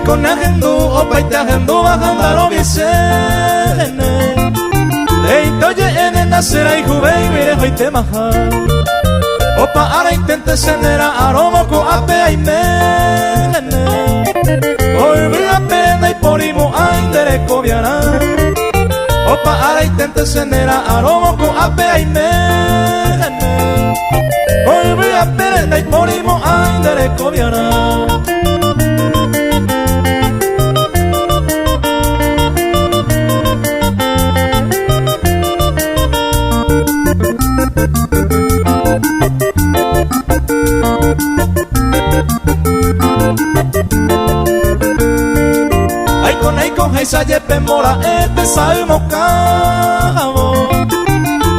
con agendu opa te agendu bajandaro bisene Deitoye ene nasera y jubei mire hoy te maja Opa ara intente senera aromo ko ape ay mene Hoy vida pena y porimo aindere kobiana Opa ara intente senera aromo ko ape ay mene Hoy vida pena y porimo aindere kobiana Ay con esa yepe mora este sabemos cabo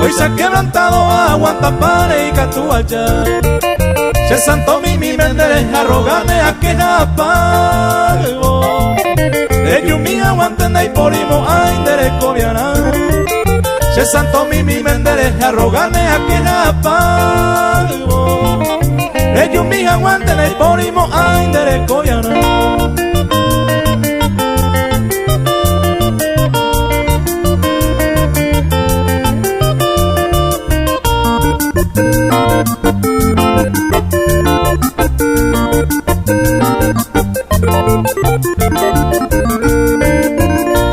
Hoy se ha quebrantado aguanta para y catu allá Se santo mi mendere a rogarme a que pago Ellos mi aguanten y porimo aindere cobiana Se santo mi mendere a rogarme a que pago Ellos mi aguanten y porimo aindere cobiana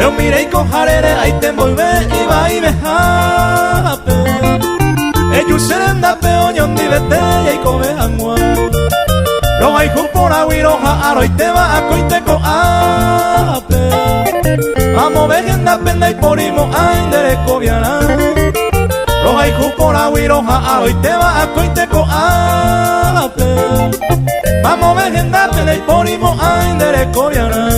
Eu mirei con jarere, ahí te envolve y va y me jape Ellos se den da peoñón di betella y come angua Lo hay por aguiroja aro y te va a coite co ape Amo vejen da penda y porimo aindere cobiana Lo hay por aguiroja aro y te va a coite co ape Vamos vejen da penda y porimo aindere cobiana